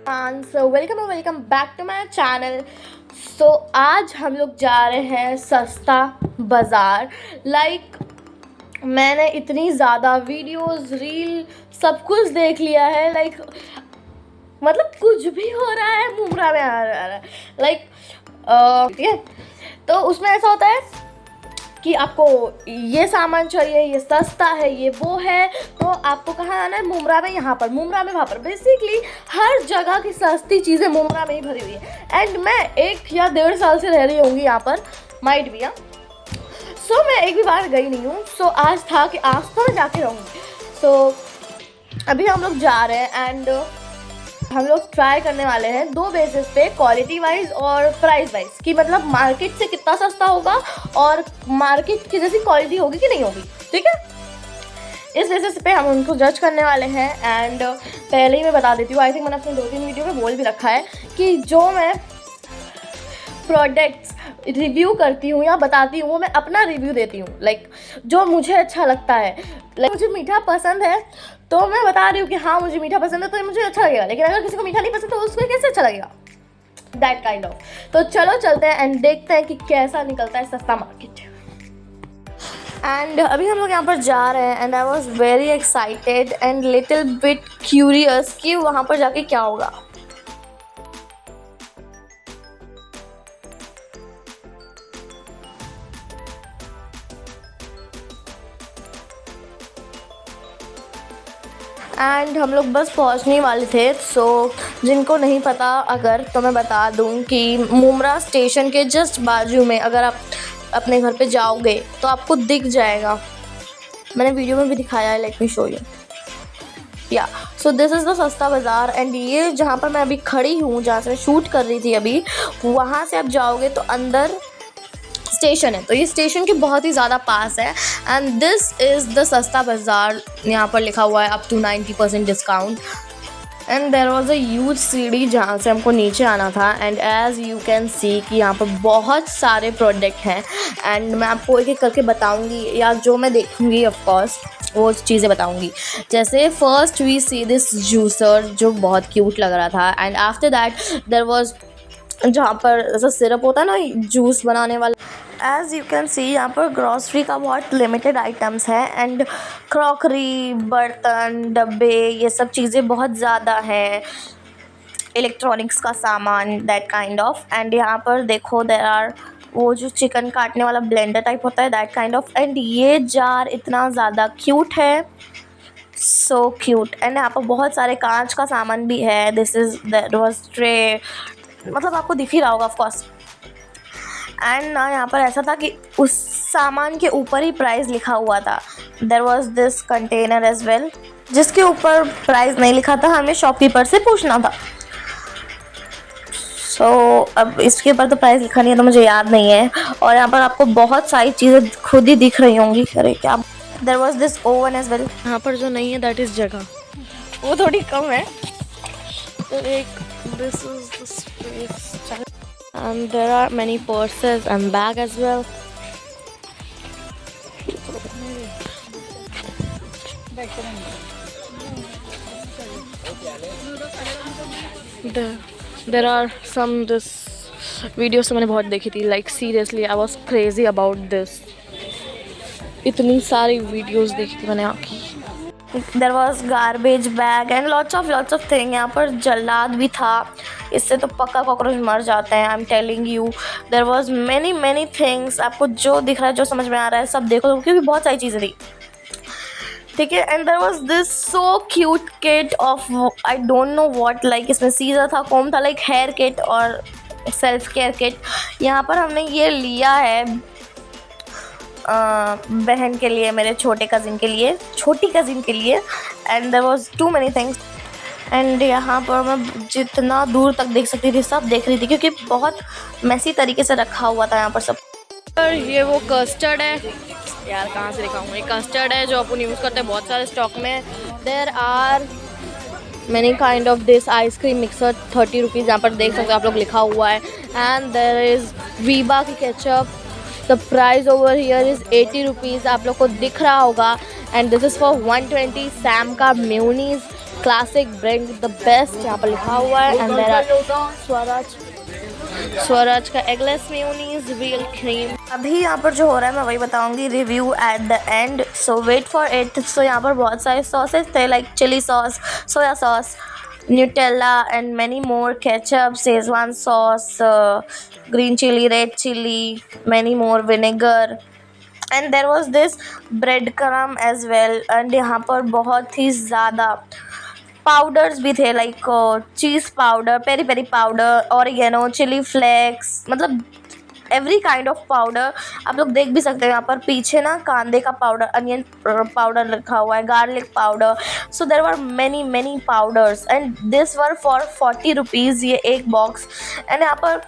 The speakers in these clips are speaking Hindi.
So welcome back to my channel. So आज हम लोग जा रहे हैं सस्ता बाज़ार। मैंने इतनी ज़्यादा वीडियोस रील सब कुछ देख लिया है। मतलब कुछ भी हो रहा है मुमरा में आ रहा है। ठीक है, तो उसमें ऐसा होता है कि आपको ये सामान चाहिए, ये सस्ता है, ये वो है, तो आपको कहाँ आना है? मुमरा में, यहाँ पर, मुमरा में, वहाँ पर। बेसिकली हर जगह की सस्ती चीज़ें मुमरा में ही भरी हुई है। एंड मैं 1 या 1.5 साल से रह रही होंगी यहाँ पर, माइट भी। सो मैं एक भी बार गई नहीं हूँ। सो आज था कि आज तो मैं जाके रहूँगी। सो अभी हम लोग जा रहे हैं एंड हम लोग ट्राई करने वाले हैं 2 बेसिस पे, क्वालिटी वाइज और प्राइस वाइज, कि मतलब मार्केट से कितना सस्ता होगा और मार्केट की जैसी क्वालिटी होगी कि नहीं होगी। ठीक है, इस बेसिस पे हम उनको जज करने वाले हैं। एंड पहले ही मैं बता देती हूँ, आई थिंक मैंने अपने 2-3 वीडियो में बोल भी रखा है कि जो मैं प्रोडक्ट्स रिव्यू करती हूँ या बताती हूँ वो मैं अपना रिव्यू देती हूँ। जो मुझे अच्छा लगता है, मुझे मीठा पसंद है तो मैं बता रही हूँ कि हाँ मुझे मीठा पसंद है तो मुझे अच्छा लगेगा। लेकिन अगर किसी को मीठा नहीं पसंद तो उसको कैसे अच्छा लगेगा, दैट काइंड ऑफ। तो चलो चलते हैं एंड देखते हैं कि कैसा निकलता है सस्ता मार्केट। एंड अभी हम लोग यहाँ पर जा रहे हैं and I was very excited and little bit curious कि वहाँ पर जाके क्या होगा। एंड हम लोग बस पहुंचने वाले थे। सो जिनको नहीं पता अगर, तो मैं बता दूं कि मुमरा स्टेशन के जस्ट बाजू में अगर आप अपने घर पे जाओगे तो आपको दिख जाएगा। मैंने वीडियो में भी दिखाया है, लेट मी शो यू। या सो दिस इज़ द सस्ता बाज़ार। एंड ये जहाँ पर मैं अभी खड़ी हूँ, जहाँ से मैं शूट कर रही थी अभी, वहाँ से आप जाओगे तो अंदर स्टेशन है। तो ये स्टेशन के बहुत ही ज़्यादा पास है। एंड दिस इज़ द सस्ता बाज़ार। यहाँ पर लिखा हुआ है up to 90% discount. And there was a huge सीढ़ी जहाँ से हमको नीचे आना था। And as you can see कि यहाँ पर बहुत सारे प्रोडक्ट हैं। एंड मैं आपको एक एक करके बताऊँगी, या जो मैं देखूँगी ऑफकोर्स वो चीज़ें बताऊँगी। जैसे first we see this juicer जो बहुत क्यूट लग रहा था। And after that there was, जहाँ पर ऐसा सिरप होता है ना जूस बनाने वाला, एज़ यू कैन सी यहाँ पर ग्रॉसरी का बहुत लिमिटेड आइटम्स है। एंड क्रॉकरी, बर्तन, डब्बे, ये सब चीज़ें बहुत ज़्यादा हैं, इलेक्ट्रॉनिक्स का सामान, दैट काइंड ऑफ। एंड यहाँ पर देखो देयर आर वो जो चिकन काटने वाला ब्लेंडर टाइप होता है, दैट काइंड ऑफ। एंड ये जार इतना ज़्यादा क्यूट है, सो क्यूट। एंड यहाँ पर बहुत सारे कांच का सामान भी है। This is that was tray, मतलब आपको दिख ही रहा होगा ऑफकोर्स। एंड ना यहाँ पर ऐसा था कि उस सामान के ऊपर ही प्राइस लिखा हुआ था। There was this container as well जिसके ऊपर प्राइस नहीं लिखा था, हमें शॉपकीपर से पूछना था। सो अब इसके ऊपर तो प्राइस लिखा नहीं है तो मुझे याद नहीं है। और यहाँ पर आपको बहुत सारी चीज़ें खुद ही दिख रही होंगी। अरे क्या, there was this oven as well. यहाँ पर जो नहीं है दैट इज़ जगह, वो थोड़ी कम है। तो एक this is the space. And there are many purses and bag as well. There are some this videos तो मैंने बहुत देखी थी, like seriously I was crazy about this. इतनी सारी videos देखी थी मैंने आखिर। There was garbage bag and lots of thing. यहाँ पर जल्लाद भी था, इससे तो पक्का कॉकरोच मर जाते हैं, I am telling you. There was many things. आपको जो दिख रहा है, जो समझ में आ रहा है सब देखो, क्योंकि बहुत सारी चीज़ें थी। ठीक है, and there was this so cute kit of, I don't know what, like इसमें सीजर था, कॉम था, लाइक हेयर किट और सेल्फ केयर किट। यहाँ पर हमने ये लिया है बहन के लिए, मेरे छोटी कज़िन के लिए। And there was too many things. And यहाँ पर मैं जितना दूर तक देख सकती थी सब देख रही थी, क्योंकि बहुत मैसी तरीके से रखा हुआ था यहाँ पर सब। और ये वो कस्टर्ड है, यार कहाँ से दिखाऊंगा, ये कस्टर्ड है जो अपन यूज़ करते हैं बहुत सारे स्टॉक में। There are many kind of this ice cream mixer, 30 rupees यहाँ पर देख सकते हो आप लोग, लिखा हुआ है। एंड देयर इज़ वीबा की ketchup, the price over here is 80 rupees, आप लोग को दिख रहा होगा। And this is for 120। Sam का mayonnaise classic brand the best यहाँ पर लिखा हुआ है। एंड देयर आर स्वराज का एगलेस मेयोनीज रियल क्रीम। अभी यहाँ पर जो हो रहा है मैं वही बताऊंगी review at the end, so wait for it. So यहाँ पर बहुत सारे सॉसेस थे like chilli sauce, soya sauce, Nutella and many more, ketchup, schezwan sauce, green chilli, red chilli, many more, vinegar and there was this bread crumb as well. And यहाँ पर बहुत ही ज़्यादा पाउडर्स भी थे like cheese powder, peri peri powder, oregano, chilli flakes, मतलब एवरी काइंड ऑफ पाउडर। आप लोग देख भी सकते हैं यहाँ पर पीछे ना कांदे का पाउडर, अनियन पाउडर रखा हुआ है, garlic powder. So there were many many powders and this were for 40 rupees ये एक बॉक्स। एंड यहाँ पर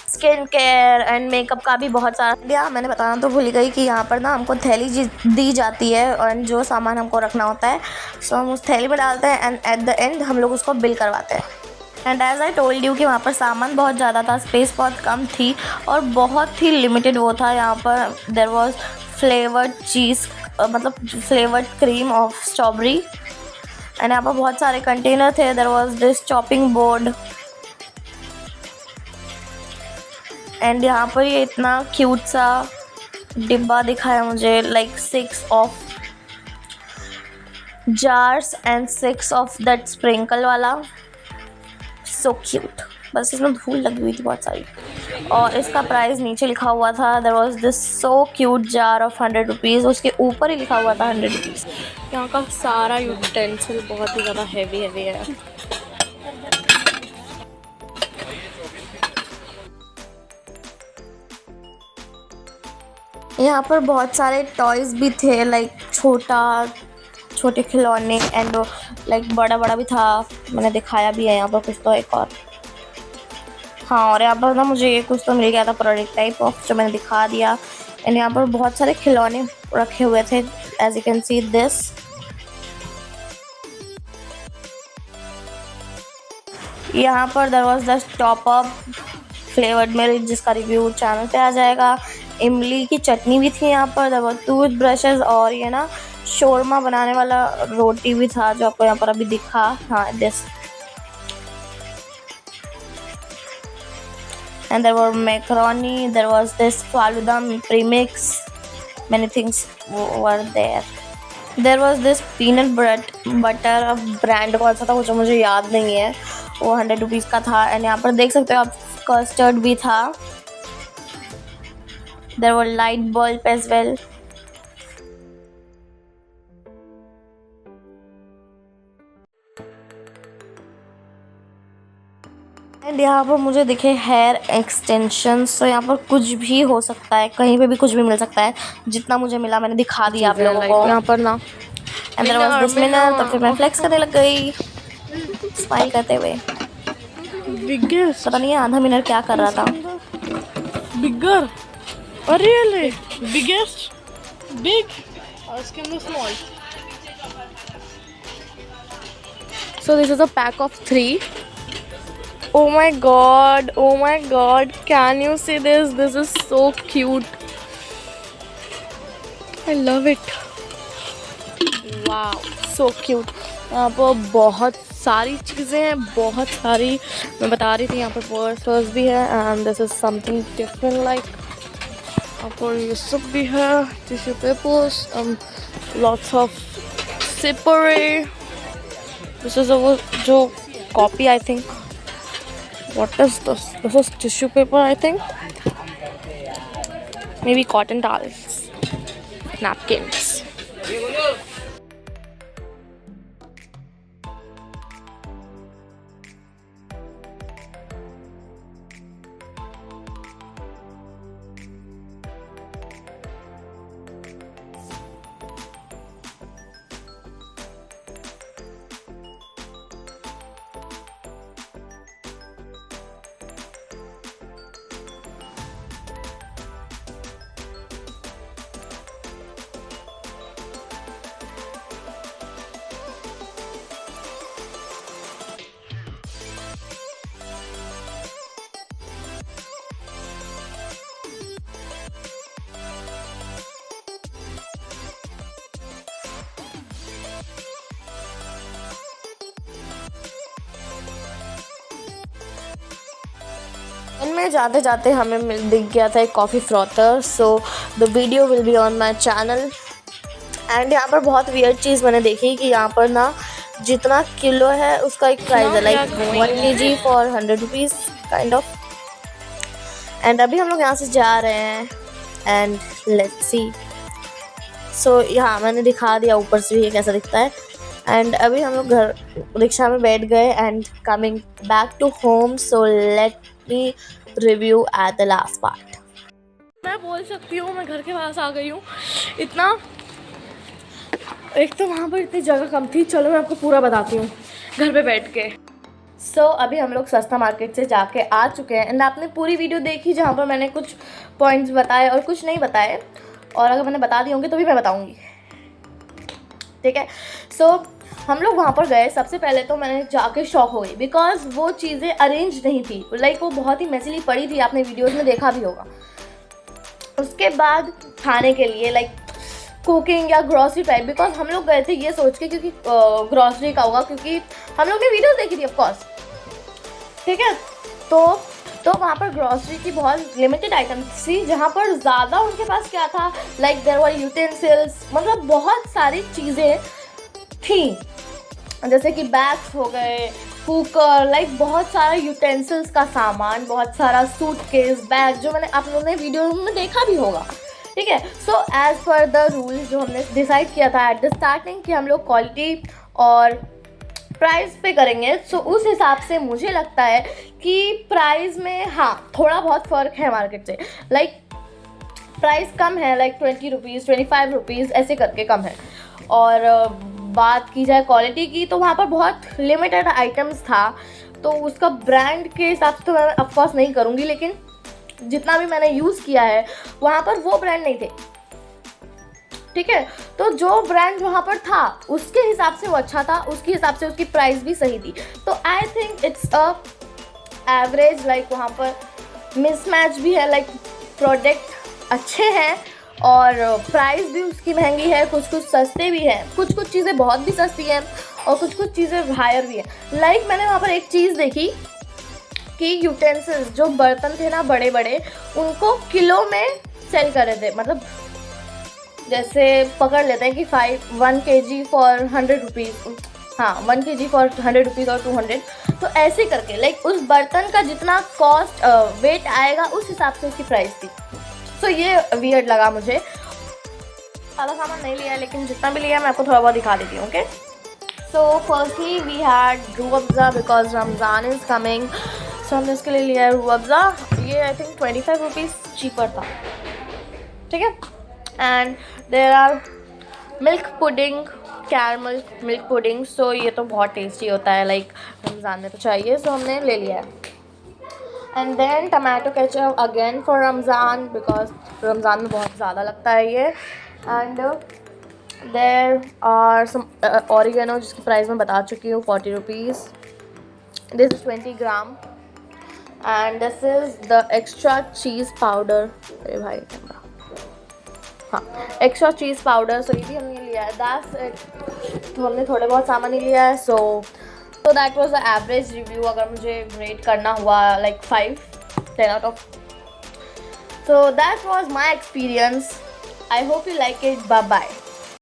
स्किन केयर एंड मेकअप का भी बहुत सारा। मैंने बताना तो भूल गई कि यहाँ पर ना हमको थैली दी जाती है और जो सामान हमको रखना होता है सो हम उस थैली में डालते हैं एंड एट द एंड हम लोग उसको बिल करवाते हैं। And as I told you कि वहाँ पर सामान बहुत ज़्यादा था, स्पेस बहुत कम थी और बहुत ही लिमिटेड वो था। यहाँ पर देर वॉज फ्लेवर्ड चीज़, मतलब flavoured cream of strawberry. And यहाँ पर बहुत सारे कंटेनर थे। There was this chopping board and यहाँ पर ये इतना क्यूट सा डिब्बा दिखाया मुझे, like 6 of jars and 6 of that sprinkle वाला, सो क्यूट। बस इसमें धूल लगी हुई थी बहुत सारी और इसका प्राइस नीचे लिखा हुआ था। There was this so cute jar of 100 rupees, उसके ऊपर ही लिखा हुआ था 100 रुपीज़। यहाँ का सारा यूटेंसिल बहुत ही ज़्यादा हैवी है। यहाँ पर बहुत सारे टॉयज़ भी थे लाइक छोटे खिलौने एंड लाइक बड़ा भी था, मैंने दिखाया भी है यहाँ पर कुछ। तो एक और हाँ, और यहाँ पर ना मुझे ये कुछ तो मिल गया था प्रोडक्ट टाइप ऑफ जो मैंने दिखा दिया। एंड यहाँ पर बहुत सारे खिलौने रखे हुए थे as you can see this. यहाँ पर there was the top up flavoured milk जिसका रिव्यू चैनल पे आ जाएगा। इमली की चटनी भी थी यहाँ पर। देयर वर टूथ ब्रशेस और ये ना शोरमा बनाने वाला रोटी भी था जो आपको यहाँ पर अभी दिखा। हाँ this and there were macaroni, there was this faluda premix, many things were there. There was this peanut butter of brand कौन सा था वो जो मुझे याद नहीं है, वो 100 रुपीज़ का था। एंड यहाँ पर देख सकते हो आप कस्टर्ड भी था। There were light bulb as well. And यहाँ पर मुझे दिखे हेयर एक्सटेंशंस। तो यहाँ पर कुछ भी हो सकता है, कहीं पे भी कुछ भी मिल सकता है। जितना मुझे मिला मैंने दिखा दिया आप लोगों को यहाँ पर ना। एंड देयर वाज दिस मिनर, तब फिर मैं फ्लेक्स करने लग गई स्माइल करते हुए। बिगेस्ट पता नहीं आधा मिनट क्या कर रहा था। बिगर रियली बिगेस्ट बिग और इसके अंदर small. So this is a pack of 3। Oh my god, can you see this? This is so cute. I love it. Wow, so cute. यहाँ पर बहुत सारी चीज़ें हैं, बहुत सारी। मैं बता रही थी यहाँ पर पर्स भी है and this is something different like यहाँ पर ये सब भी है, tissue papers, lots of zippery. This is a जो copy I think. What is this? This is tissue paper, I think. Maybe cotton towels, napkins. इनमें जाते जाते हमें दिख गया था एक coffee frother, so the video will be on my channel. And यहाँ पर बहुत वियर्ड चीज़ मैंने देखी कि यहाँ पर ना जितना किलो है उसका एक प्राइस है, like 1 kg for 100 rupees kind of. And अभी हम लोग यहाँ से जा रहे हैं एंड लेट्स सी। सो यहाँ मैंने दिखा दिया ऊपर से भी ये कैसा दिखता है। एंड अभी हम लोग घर रिक्शा में बैठ गए and coming back to home, so let me review at the last part. मैं बोल सकती हूँ मैं घर के पास आ गई हूँ। इतना, एक तो वहाँ पर इतनी जगह कम थी। चलो मैं आपको पूरा बताती हूँ घर पे बैठ के। सो अभी हम लोग सस्ता मार्केट से जाके आ चुके हैं एंड आपने पूरी वीडियो देखी जहाँ पर मैंने कुछ पॉइंट्स बताए और कुछ नहीं बताए, और अगर मैंने बता दिए होंगे तो भी मैं बताऊँगी, ठीक है। सो हम लोग वहाँ पर गए। सबसे पहले तो मैंने जाके शॉक हो गई बिकॉज वो चीज़ें अरेंज नहीं थी, लाइक वो बहुत ही मेसिली पड़ी थी, आपने वीडियोज़ में देखा भी होगा। उसके बाद खाने के लिए लाइक कुकिंग या ग्रॉसरी टाइप, बिकॉज हम लोग गए थे ये सोच के क्योंकि ग्रॉसरी का होगा, क्योंकि हम लोग ने वीडियो देखी थी ऑफकोर्स, ठीक है। तो वहाँ पर ग्रॉसरी की बहुत लिमिटेड आइटम्स थी, जहाँ पर ज़्यादा उनके पास क्या था, लाइक देयर वर यूटेंसिल्स, मतलब बहुत सारी चीज़ें थी, जैसे कि बैग्स हो गए, कुकर, लाइक बहुत सारा यूटेंसिल्स का सामान, बहुत सारा सूटकेस, बैग, जो मैंने आप लोगों ने वीडियो में देखा भी होगा, ठीक है। So as per the rule जो हमने डिसाइड किया था एट द स्टार्टिंग कि हम लोग क्वालिटी और प्राइस पे करेंगे, सो उस हिसाब से मुझे लगता है कि प्राइस में हाँ थोड़ा बहुत फ़र्क है मार्केट से, लाइक प्राइस कम है, लाइक 20 रुपीज़ 25 रुपीज़ ऐसे करके कम है। और बात की जाए क्वालिटी की तो वहाँ पर बहुत लिमिटेड आइटम्स था, तो उसका ब्रांड के हिसाब से तो मैं ऑफकोर्स नहीं करूँगी, लेकिन जितना भी मैंने यूज़ किया है वहाँ पर वो ब्रांड नहीं थे, ठीक है। तो जो ब्रांड वहाँ पर था उसके हिसाब से वो अच्छा था, उसके हिसाब से उसकी प्राइस भी सही थी। तो I think it's a average, like वहाँ पर मिसमैच भी है, लाइक प्रोडक्ट अच्छे हैं और प्राइस भी उसकी महंगी है, कुछ कुछ सस्ते भी हैं, कुछ कुछ चीज़ें बहुत भी सस्ती हैं और कुछ कुछ चीज़ें हायर भी हैं। लाइक मैंने वहाँ पर एक चीज़ देखी कि यूटेंसिल्स जो बर्तन थे ना बड़े बड़े, उनको किलो में सेल कर रहे थे, मतलब जैसे पकड़ लेते हैं कि 1 kg फॉर 100 रुपीज़, हाँ 1 kg फॉर 100 रुपीज़ और 200, तो ऐसे करके लाइक उस बर्तन का जितना कॉस्ट वेट आएगा उस हिसाब से उसकी प्राइस थी। सो ये वियर्ड लगा मुझे। ज़्यादा सामान नहीं लिया, लेकिन जितना भी लिया मैं आपको थोड़ा बहुत दिखा देती हूँ, okay. So firstly we had Rooh Afza because Ramzan is coming, so हमने इसके लिए लिया है रूह अफ़ज़ा। ये आई थिंक 25 रुपीज़ चीपर था, ठीक है। And there are milk pudding, caramel milk pudding, so ये तो बहुत टेस्टी होता है, लाइक रमज़ान में तो चाहिए, सो हमने ले लिया है। And then tomato ketchup again for Ramzan because Ramzan में बहुत ज़्यादा लगता है ये। And there are some oregano जिसकी प्राइस मैं बता चुकी हूँ 40 rupees, this is 20 gram. And this is the extra cheese powder, अरे भाई कैमरा, हाँ एक्स्ट्रा चीज़ पाउडर, सो ये भी हमने लिया है, दैट्स इट। तो हमने थोड़े बहुत सामान ही लिया है। So that was the average review, अगर मुझे रेट करना हुआ like 5/10 out of. So that was my experience, I hope you like it, bye bye.